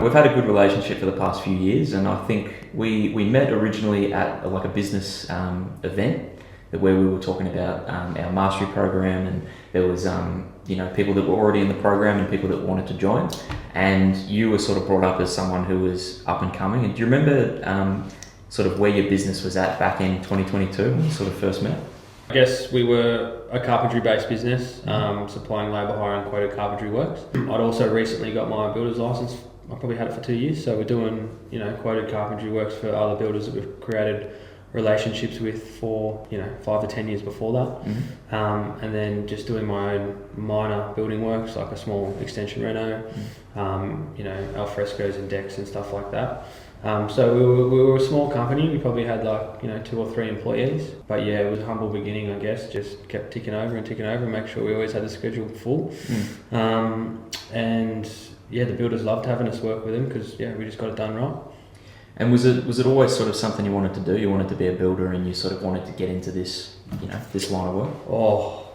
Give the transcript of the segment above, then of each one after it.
We've had a good relationship for the past few years, and I think we met originally at like a business event where we were talking about our mastery program, and there was people that were already in the program and people that wanted to join, and you were sort of brought up as someone who was up and coming. And do you remember sort of where your business was at back in 2022 when you sort of first met? I guess we were a carpentry-based business, supplying labour hire and quoted carpentry works. I'd also recently got my builder's licence. I probably had it for 2 years, so we're doing quoted carpentry works for other builders that we've created relationships with for 5 to 10 years before that, and then just doing my own minor building works like a small extension reno, al frescoes and decks and stuff like that. So we were a small company. We probably had 2 or 3 employees, but yeah, it was a humble beginning, I guess. Just kept ticking over and make sure we always had the schedule full. And yeah, the builders loved having us work with them because we just got it done right. And was it always sort of something you wanted to do? You wanted to be a builder, and you sort of wanted to get into this this line of work? Oh,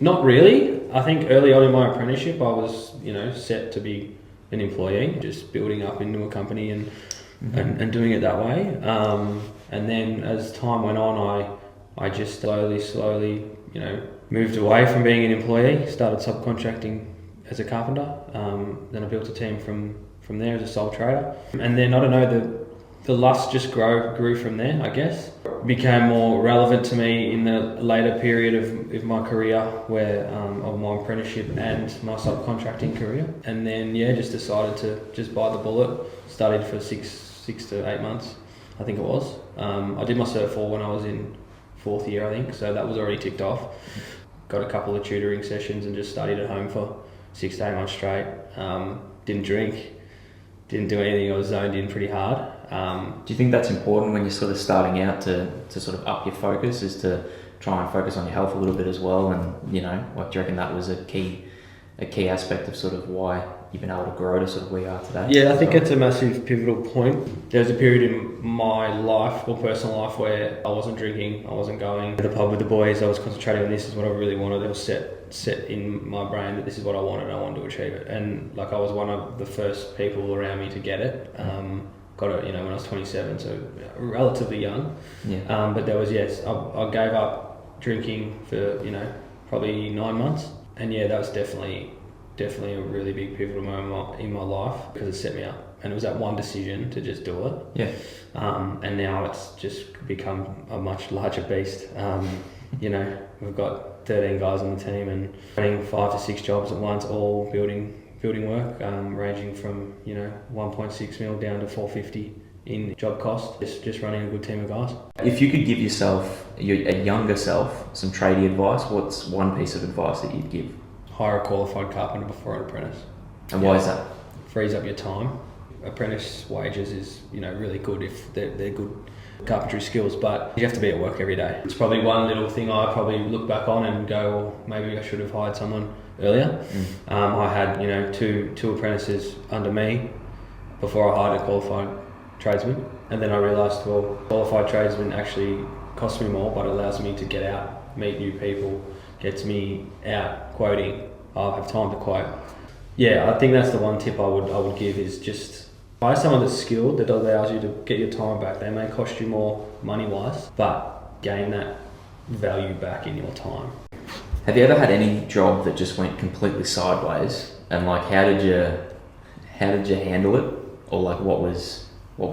not really. I think early on in my apprenticeship, I was set to be an employee, just building up into a company and doing it that way. And then as time went on, I just slowly moved away from being an employee, started subcontracting as a carpenter. Then I built a team from there as a sole trader. And then, I don't know, the lust just grew from there, I guess. Became more relevant to me in the later period of my career, where of my apprenticeship and my subcontracting career. And then, just decided to just bite the bullet. Studied for six to 8 months, I think it was. I did my Cert 4 when I was in 4th year, I think, so that was already ticked off. Got a couple of tutoring sessions and just studied at home for 6 to 8 months straight. Didn't drink, didn't do anything. I was zoned in pretty hard. Do you think that's important when you're sort of starting out to sort of up your focus, is to try and focus on your health a little bit as well? And do you reckon that was a key aspect of sort of why you've been able to grow to sort of where you are today? Yeah, I think it's a massive pivotal point. There was a period in my life, or personal life, where I wasn't drinking, I wasn't going to the pub with the boys, I was concentrating on this is what I really wanted. It was set in my brain that this is what I wanted to achieve it. And I was one of the first people around me to get it. Got it, when I was 27, so relatively young. Yeah. But there was, I gave up drinking for, probably 9 months. And that was definitely a really big pivotal moment in my life, because it set me up. And it was that one decision to just do it. Yeah. And now it's just become a much larger beast. We've got 13 guys on the team and running 5 to 6 jobs at once, all building work, ranging from 1.6 mil down to 450 in job cost. Just running a good team of guys. If you could give yourself, a younger self, some tradie advice, what's one piece of advice that you'd give? Hire a qualified carpenter before an apprentice. And why is that? Frees up your time. Apprentice wages is really good if they're good carpentry skills, but you have to be at work every day. It's probably one little thing I probably look back on and go, well, maybe I should have hired someone earlier. I had two apprentices under me before I hired a qualified tradesman, and then I realised, well, qualified tradesman actually costs me more, but allows me to get out, meet new people, gets me out quoting. I'll have time to quote. I think that's the one tip I would give, is just hire someone that's skilled, that allows you to get your time back. They may cost you more money-wise, but gain that value back in your time. Have you ever had any job that just went completely sideways, and how did you handle it, or what was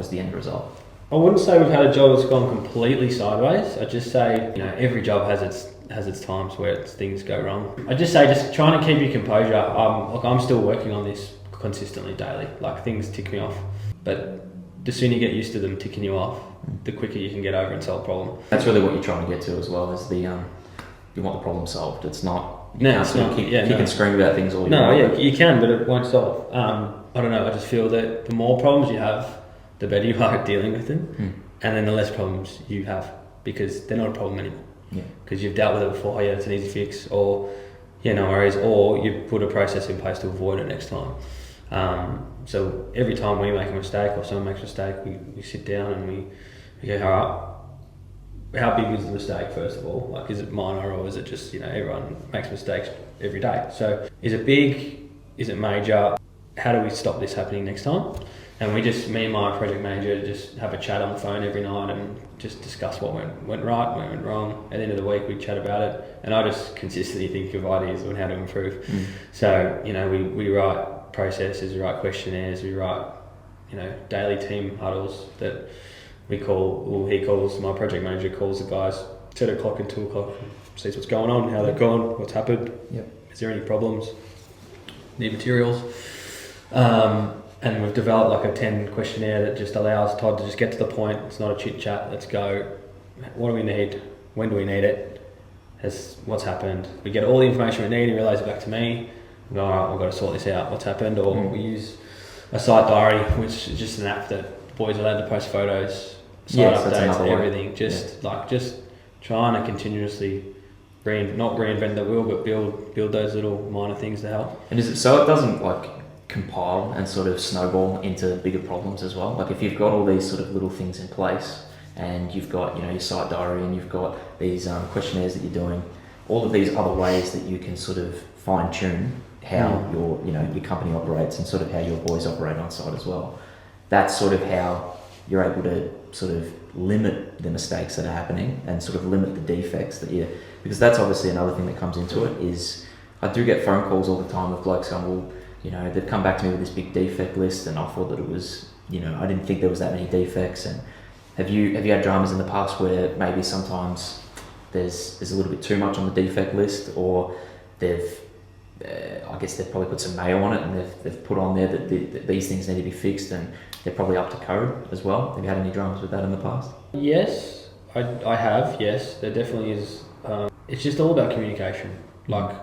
the end result? I wouldn't say we've had a job that's gone completely sideways. I'd just say every job has its times where things go wrong. I'd just say just trying to keep your composure. I'm still working on this consistently daily. Things tick me off, but the sooner you get used to them ticking you off, the quicker you can get over and solve a problem. That's really what you're trying to get to as well, is you want the problem solved. It's not kick and scream about things all you can, but it won't solve. I don't know, I just feel that the more problems you have, the better you are at dealing with them, and then the less problems you have, because they're not a problem anymore. Because you've dealt with it before. It's an easy fix, or no worries, or you put a process in place to avoid it next time. So every time we make a mistake, or someone makes a mistake, we sit down and we go, how big is the mistake, first of all? Is it minor, or is it just everyone makes mistakes every day? So is it big? Is it major? how do we stop this happening next time? And me and my project manager just have a chat on the phone every night and just discuss what went right, what went wrong. At the end of the week, we chat about it, and I just consistently think of ideas on how to improve. So, we write processes, we write questionnaires, we write, daily team huddles that we call, my project manager calls the guys 10 o'clock and 2 o'clock, sees what's going on, how they've gone, what's happened, is there any problems, need materials. And we've developed like a 10 questionnaire that just allows Todd to just get to the point. It's not a chit chat. Let's go. What do we need? When do we need it? What's happened? We get all the information we need. He relays it back to me. We go, all right, we've got to sort this out. What's happened? Or we use a site diary, which is just an app that boys are allowed to post photos, site updates, everything. Just trying to continuously not reinvent the wheel, but build those little minor things to help. And is it so it doesn't like compile and sort of snowball into bigger problems as well? Like if you've got all these sort of little things in place and you've got your site diary and you've got these questionnaires that you're doing, all of these other ways that you can sort of fine tune how your company operates and sort of how your boys operate on site as well. That's sort of how you're able to sort of limit the mistakes that are happening and sort of limit the defects because that's obviously another thing that comes into it. Is I do get phone calls all the time of blokes going, well, they've come back to me with this big defect list, and I thought that it was, I didn't think there was that many defects. And have you had dramas in the past where maybe sometimes there's a little bit too much on the defect list, or I guess they've probably put some mayo on it and they've put on there that these things need to be fixed and they're probably up to code as well? Have you had any dramas with that in the past? Yes, I have. Yes, there definitely is. It's just all about communication. Like,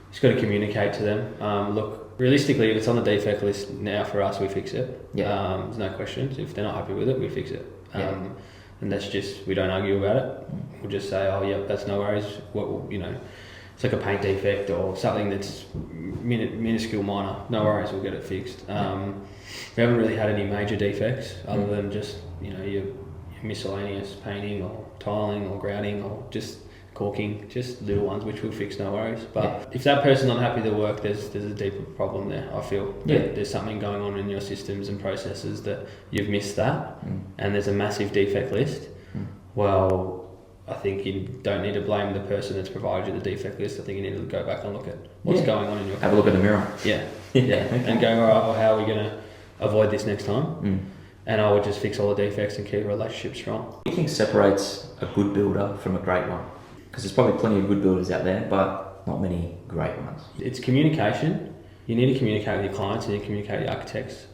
just got to communicate to them. Look, realistically, if it's on the defect list now for us, we fix it. There's no questions. If they're not happy with it, we fix it. And that's just, we don't argue about it. We'll just say, oh yeah, that's no worries. It's like a paint defect or something that's minuscule, minor. No worries, we'll get it fixed. We haven't really had any major defects other than just your miscellaneous painting or tiling or grouting or just caulking, just little ones which we'll fix, no worries. But if that person's not happy with the work, there's a deeper problem there. I feel there's something going on in your systems and processes that you've missed that, and there's a massive defect list. Well, I think you don't need to blame the person that's provided you the defect list. I think you need to go back and look at what's going on in your company. Have a look at the mirror. Okay. And go, all right, well, how are we going to avoid this next time? And I would just fix all the defects and keep a relationship strong. What do you think separates a good builder from a great one? Because there's probably plenty of good builders out there, but not many great ones. It's communication. You need to communicate with your clients, you need to communicate with your architects.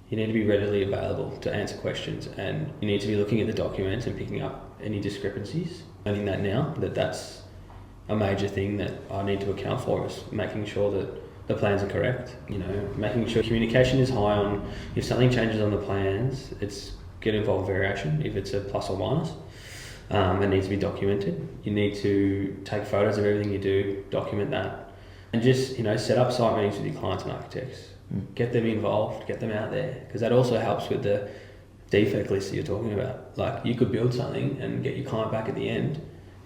You need to be readily available to answer questions, and you need to be looking at the documents and picking up any discrepancies. Learning that now, that's a major thing that I need to account for, is making sure that the plans are correct. Making sure communication is high on, if something changes on the plans, get involved variation, if it's a plus or minus. It needs to be documented. You need to take photos of everything you do, document that, and just set up site meetings with your clients and architects. Get them involved, get them out there, because that also helps with the defect list that you're talking about. Like, you could build something and get your client back at the end,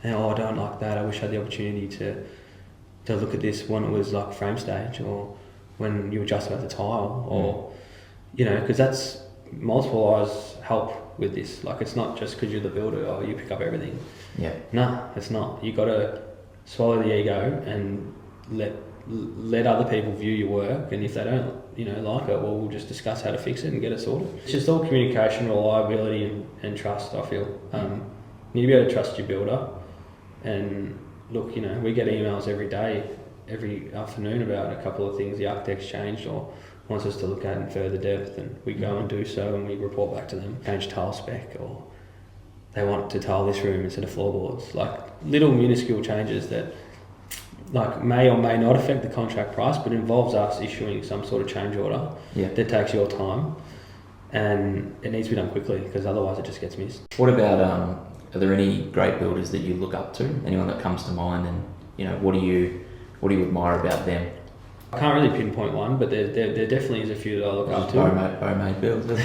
and I don't like that. I wish I had the opportunity to look at this when it was like frame stage, or when you were just about the tile, or because that's multiple eyes help with this. Like, it's not just because you're the builder or you pick up everything. No, it's not. You got to swallow the ego and let other people view your work, and if they don't like it, well, we'll just discuss how to fix it and get it sorted. It's just all communication, reliability and trust, I feel. You need to be able to trust your builder. And look, we get emails every day, every afternoon about a couple of things the architect's changed or wants us to look at in further depth, and we go and do so, and we report back to them. Change tile spec, or they want to tile this room instead of floorboards. Like, little minuscule changes that may or may not affect the contract price, but involves us issuing some sort of change order that takes your time, and it needs to be done quickly, because otherwise it just gets missed. What about, are there any great builders that you look up to? Anyone that comes to mind, and what do you admire about them? I can't really pinpoint one, but there definitely is a few that I look up to. Beaumade builds. No.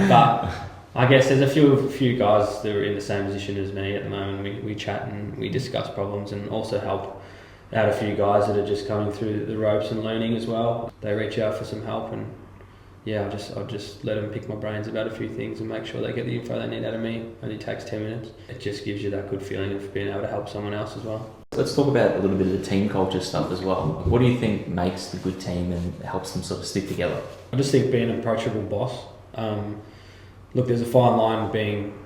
But I guess there's a few guys that are in the same position as me at the moment. We chat and we discuss problems, and also help out a few guys that are just coming through the ropes and learning as well. They reach out for some help, and yeah, I'll just let them pick my brains about a few things and make sure they get the info they need out of me. It only takes 10 minutes. It just gives you that good feeling of being able to help someone else as well. Let's talk about a little bit of the team culture stuff as well. What do you think makes the good team and helps them sort of stick together? I just think being an approachable boss. Look, there's a fine line of being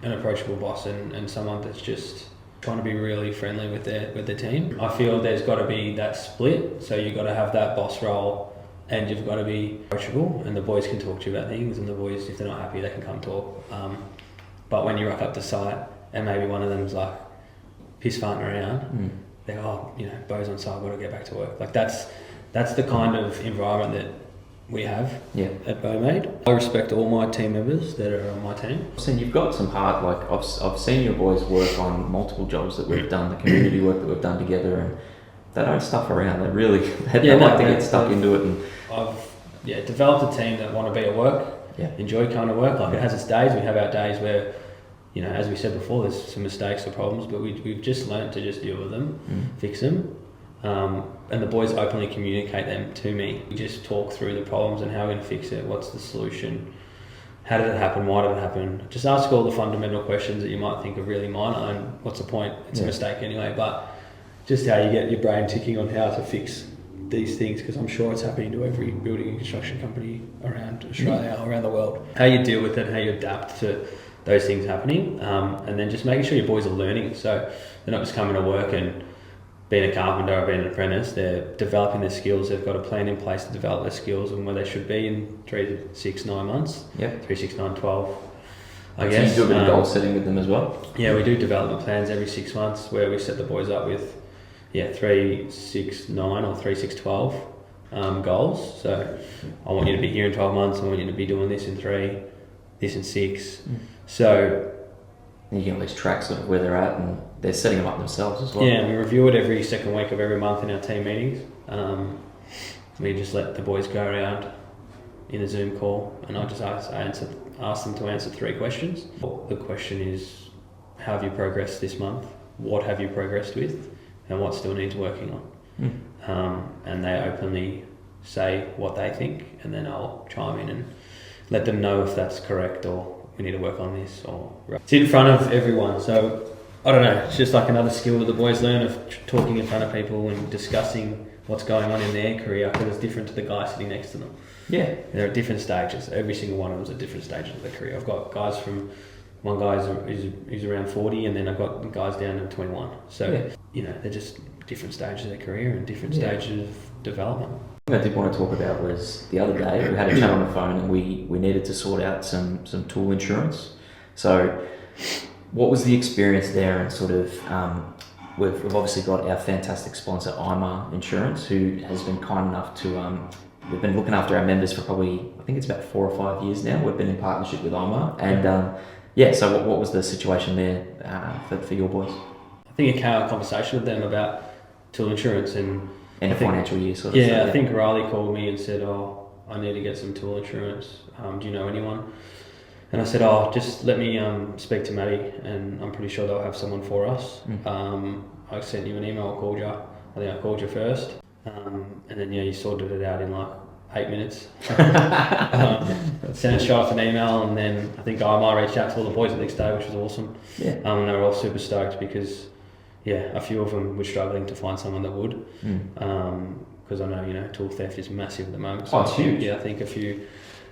an approachable boss and someone that's just trying to be really friendly with their team. I feel there's got to be that split. So you've got to have that boss role, and you've got to be approachable. And the boys can talk to you about things, and the boys, if they're not happy, they can come talk. But when you rock up to site, and maybe one of them's like piss farting around, they're Bo's on site, I've got to get back to work. Like that's the kind of environment that we have at Beaumade. I respect all my team members that are on my team. So you've got some hard, like I've seen your boys work on multiple jobs that we've done, the community work that we've done together, and they don't stuff around. They really they like to get stuck into it. And I've developed a team that want to be at work, enjoy coming to work. Like it has its days. We have our days where, as we said before, there's some mistakes or problems, but we've just learned to just deal with them, fix them. And the boys openly communicate them to me. We just talk through the problems and how we're going to fix it, what's the solution, how did it happen, why did it happen. Just ask all the fundamental questions that you might think are really minor, and what's the point, it's a mistake anyway, but just how you get your brain ticking on how to fix these things, because I'm sure it's happening to every building and construction company around Australia, around the world. How you deal with it, how you adapt to those things happening, and then just making sure your boys are learning, so they're not just coming to work and being a carpenter or being an apprentice. They're developing their skills. They've got a plan in place to develop their skills and where they should be in 3 to 6, 9 months. 3, 6, 9, 12. I guess. So you do a bit of goal setting with them as well? Yeah, we do development plans every 6 months where we set the boys up with 3, 6, 9 or 3, 6, 12 goals. So I want you to be here in 12 months. I want you to be doing this in 3, this in 6. So you can at least track sort of where they're at, and they're setting them up themselves as well. Yeah, and we review it every second week of every month in our team meetings. We just let the boys go around in a Zoom call, and I just ask them to answer 3 questions. The question is, how have you progressed this month? What have you progressed with? And what still needs working on? And they openly say what they think, and then I'll chime in and let them know if that's correct or we need to work on this. Or it's in front of everyone, so I don't know, it's just like another skill that the boys learn of talking in front of people and discussing what's going on in their career, because it's different to the guy sitting next to them. Yeah, they're at different stages. Every single one of them's at different stages of their career. I've got guys from, one guy is around 40, and then I've got guys down to 21. So they're just different stages of their career and different stages of development. What I did want to talk about was the other day we had a chat on the phone, and we needed to sort out some tool insurance. So what was the experience there? And sort of we've obviously got our fantastic sponsor IMA Insurance, who has been kind enough to we've been looking after our members for probably, I think it's about 4 or 5 years now. We've been in partnership with IMA, and so what was the situation there for your boys? I think it came out of conversation with them about tool insurance and a financial year sort of. I think Riley called me and said, I need to get some tool insurance. Do you know anyone? And I said, just let me speak to Maddie, and I'm pretty sure they'll have someone for us. I sent you an email, I called you. I think I called you first. And then you sorted it out in like 8 minutes. Sent it straight off an email, and then I think I reached out to all the boys the next day, which was awesome. And they were all super stoked because a few of them were struggling to find someone that would. Because I know, tool theft is massive at the moment. So it's huge. I think a few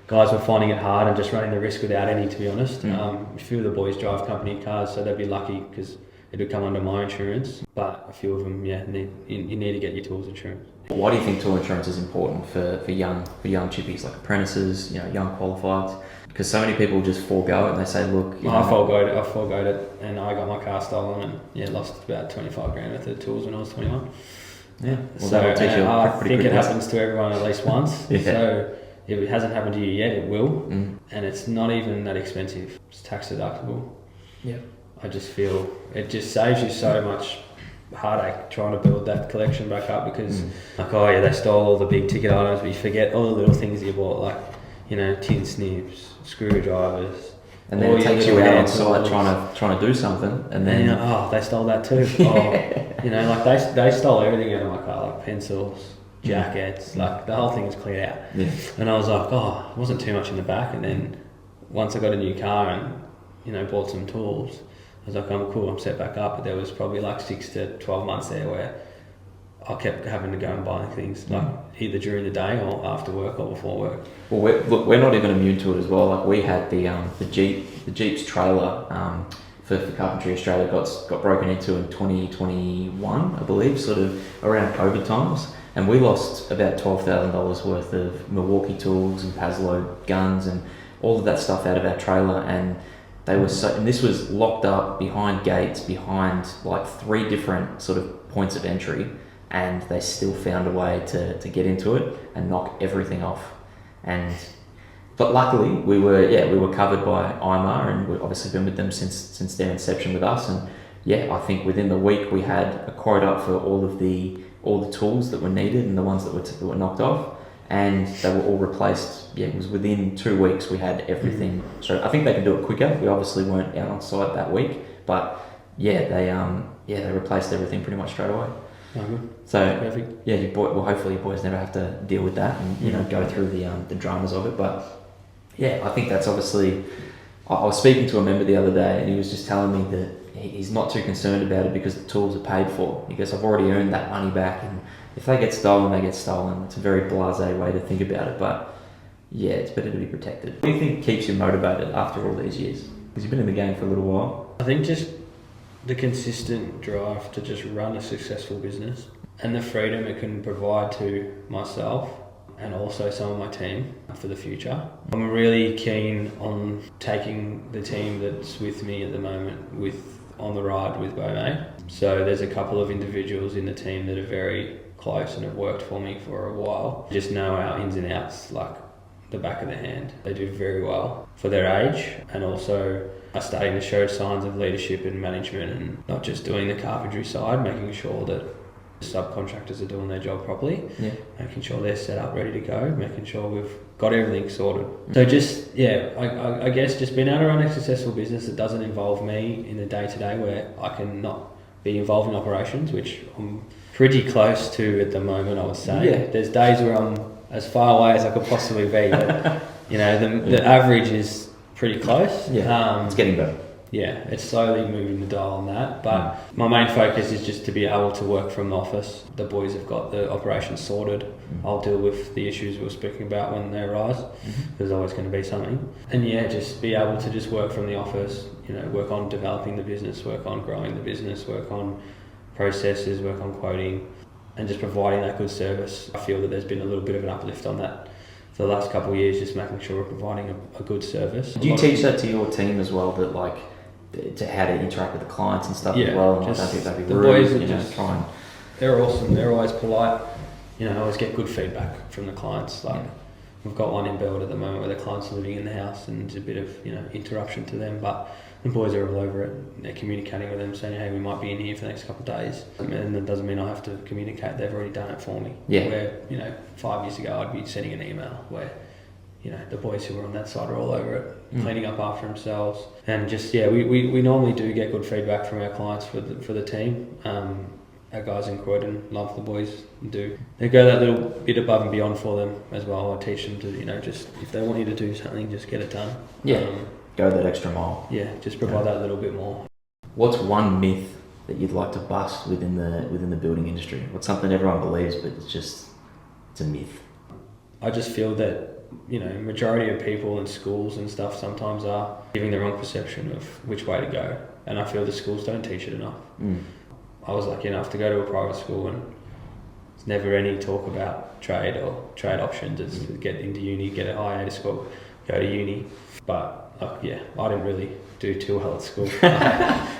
guys were finding it hard and just running the risk without any, to be honest. A few of the boys drive company cars, so they'd be lucky because it would come under my insurance. But a few of them, you need to get your tools insurance. Why do you think tool insurance is important for young chippies, like apprentices, young qualifieds? Because so many people just forego it and they say, look... I forgoed it, and I got my car stolen and lost about 25 grand worth of tools when I was 21. Yeah, well, so that'll teach you I think it happens to everyone at least once. So if it hasn't happened to you yet, it will. And it's not even that expensive. It's tax deductible. I just feel it just saves you so much heartache trying to build that collection back up, because they stole all the big ticket items, but you forget all the little things that you bought, like tin snips, screwdrivers, and then All it your takes you little out on hand site tools. trying to do something, and And then you know, oh, they stole that too. Oh, you know, like they stole everything out of my car, like pencils, jackets, like the whole thing was cleared out. yeah, And I was like, oh, it wasn't too much in the back. And then once I got a new car and, you know, bought some tools, I was like, I'm cool, I'm set back up. But there was probably like 6 to 12 months there where I kept having to go and buy things, like either during the day or after work or before work. well, we're not even immune to it as well. Like we had the Jeep's trailer for Carpentry Australia got broken into in 2021, I believe, sort of around COVID times, and we lost about $12,000 worth of Milwaukee tools and Paslow guns and all of that stuff out of our trailer. And they were and this was locked up behind gates, behind like 3 different sort of points of entry, and they still found a way to get into it and knock everything off. But luckily we were covered by IMAR, and we've obviously been with them since their inception with us. And yeah, I think within the week we had a quote up for all the tools that were needed and the ones that were knocked off, and they were all replaced. Yeah, it was within 2 weeks we had everything. So I think they could do it quicker. We obviously weren't out on site that week, but yeah, they replaced everything pretty much straight away. Oh, good. So Perfect. yeah, hopefully your boys never have to deal with that and you know go through the dramas of it. But yeah, I think that's obviously. I was speaking to a member the other day, and he was just telling me that he's not too concerned about it because the tools are paid for. He goes, I've already earned that money back, and if they get stolen, they get stolen. It's a very blasé way to think about it, but yeah, it's better to be protected. What do you think keeps you motivated after all these years? Because you've been in the game for a little while. I think just the consistent drive to just run a successful business and the freedom it can provide to myself and also some of my team for the future. I'm really keen on taking the team that's with me at the moment on the ride with Beaumade. So there's a couple of individuals in the team that are very close and have worked for me for a while. Just know our ins and outs like the back of the hand. They do very well for their age, and also are starting to show signs of leadership and management, and not just doing the carpentry side, making sure that subcontractors are doing their job properly, making sure they're set up, ready to go, making sure we've got everything sorted. So just, I guess just being able to run a successful business that doesn't involve me in the day-to-day, where I can not be involved in operations, which I'm pretty close to at the moment, I would say. Yeah. There's days where I'm as far away as I could possibly be, but you know, the average is pretty close. It's getting better. Yeah, it's slowly moving the dial on that, but my main focus is just to be able to work from the office. The boys have got the operations sorted. I'll deal with the issues we were speaking about when they arise. There's always going to be something. And yeah, just be able to just work from the office, you know, work on developing the business, work on growing the business, work on processes, work on quoting, and just providing that good service. I feel that there's been a little bit of an uplift on that for the last couple of years, just making sure we're providing a good service. Do you teach that to your team as well, that like to how to interact with the clients and stuff as well? And just don't be the rude, boys are you know, just try and they're awesome. They're always polite. You know, I always get good feedback from the clients. Like we've got one in Build at the moment where the clients are living in the house and there's a bit of, you know, interruption to them, but the boys are all over it. They're communicating with them, saying, hey, we might be in here for the next couple of days. And that doesn't mean I have to communicate. They've already done it for me. Yeah. Where, you know, 5 years ago I'd be sending an email where, you know, the boys who were on that side are all over it, cleaning up after themselves. And just, we normally do get good feedback from our clients for the team. Our guys in Croydon love the boys, do. They go that little bit above and beyond for them as well. I teach them to, you know, just, if they want you to do something, just get it done. go that extra mile. Yeah, just provide that little bit more. What's one myth that you'd like to bust within the building industry? What's something everyone believes, but it's a myth? I just feel that, you know, majority of people in schools and stuff sometimes are giving the wrong perception of which way to go, and I feel the schools don't teach it enough. I was lucky enough to go to a private school, and there's never any talk about trade or trade options. It's get into uni, get a high A score, go to uni. But I didn't really do too well at school.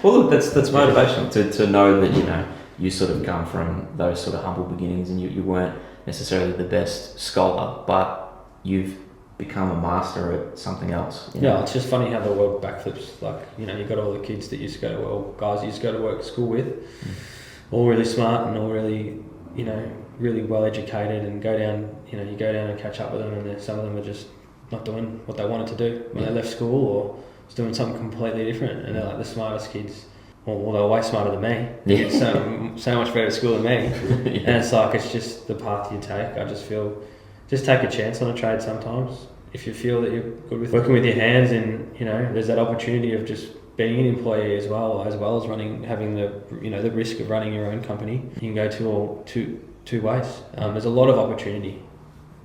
Well, look, that's motivational to know that, you know, you sort of come from those sort of humble beginnings, and you weren't necessarily the best scholar, but you've become a master at something else. You know? Yeah, it's just funny how the world backflips. Like, you know, you got all the kids that used to go to, well, guys you used to go to work at school with, all really smart and all really, you know, really well educated, and go down, you know, you go down and catch up with them, and some of them are just not doing what they wanted to do when they left school, or was doing something completely different, and they're like the smartest kids. Well, they're way smarter than me. Yeah. So much better at school than me. Yeah. And it's like, it's just the path you take. I just feel, just take a chance on a trade sometimes. If you feel that you're good with working with your hands, and there's that opportunity of just being an employee as well as having the risk of running your own company. You can go two ways. There's a lot of opportunity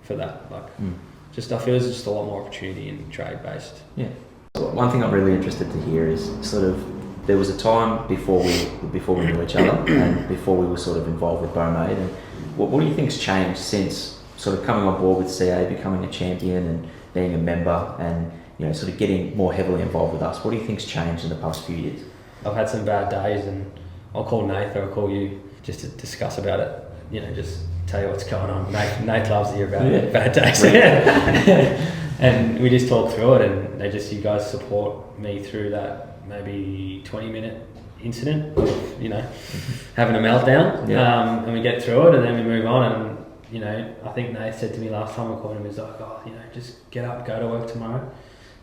for that. I feel there's just a lot more opportunity in trade based. Yeah. So one thing I'm really interested to hear is sort of, there was a time before we knew each other and before we were sort of involved with Beaumade, and what do you think's changed since sort of coming on board with CA, becoming a champion and being a member, and sort of getting more heavily involved with us? What do you think's changed in the past few years? I've had some bad days, and I'll call Nath or I'll call you just to discuss about it. Just tell you what's going on. Nath loves to hear about bad days. And we just talk through it, and you guys support me through that maybe 20-minute incident of, having a meltdown. Yeah. And we get through it, and then we move on. And, I think Nath said to me last time I called him, he's like, just get up, go to work tomorrow,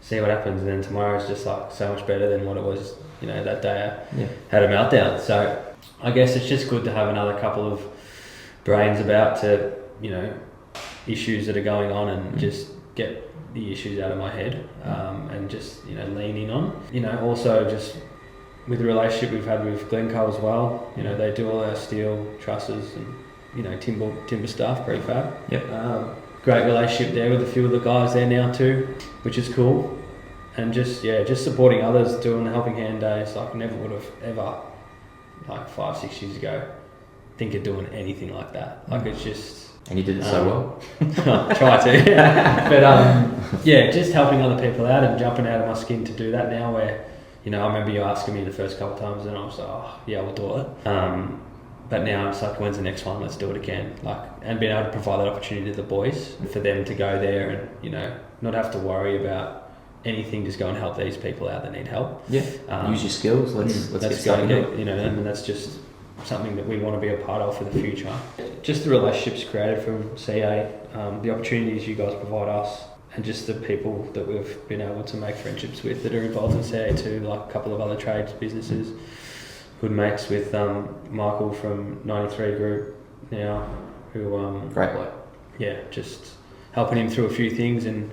see what happens. And then tomorrow is just like so much better than what it was, that day I had a meltdown. So I guess it's just good to have another couple of brains about to, issues that are going on, and just get the issues out of my head, and just lean in on. Also just with the relationship we've had with Glencoe as well. They do all our steel trusses and timber stuff, prefab. Yep. Great relationship there with a few of the guys there now too, which is cool. And just supporting others, doing the helping hand days. Like, never would have ever, like 5-6 years ago, think of doing anything like that. Like, it's just. And you did it so well. Try to. But just helping other people out and jumping out of my skin to do that now, where, I remember you asking me the first couple of times, and I was like, oh yeah, we'll do it. But now it's like, when's the next one? Let's do it again. And being able to provide that opportunity to the boys, for them to go there and, not have to worry about anything, just go and help these people out that need help. Yeah. Use your skills. Let's get started. And that's just something that we want to be a part of for the future. Just the relationships created from CA, the opportunities you guys provide us, and just the people that we've been able to make friendships with that are involved in CA too, like a couple of other trades businesses. Good mates with Michael from 93 Group now, who Great bloke. Yeah, just helping him through a few things, and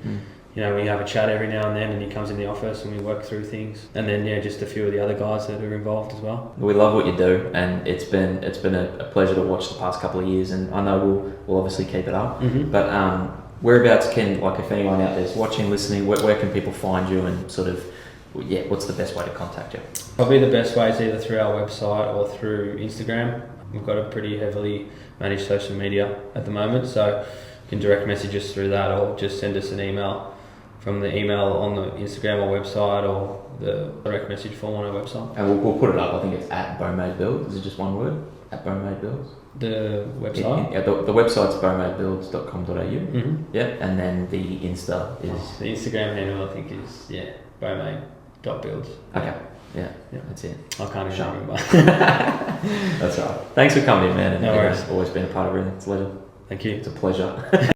we have a chat every now and then, and he comes in the office and we work through things. And then just a few of the other guys that are involved as well. We love what you do, and it's been a pleasure to watch the past couple of years, and I know we'll obviously keep it up. But whereabouts can, like, if anyone out there's watching, listening, where can people find you, and sort of what's the best way to contact you? Probably the best way is either through our website or through Instagram. We've got a pretty heavily managed social media at the moment, so you can direct message us through that, or just send us an email from the email on the Instagram or website, or the direct message form on our website. And we'll put it up. I think it's at Beaumade Builds. Is it just one word? At Beaumade Builds? The website? Yeah, the website's beaumadebuilds.com.au. Yeah, and then the Insta is... The Instagram handle, I think, is, beaumade.builds. Okay, yeah, that's it. I can't even remember. That's right. Thanks for coming in, man. And No worries. Always been a part of everything. It's a pleasure. Thank you. It's a pleasure.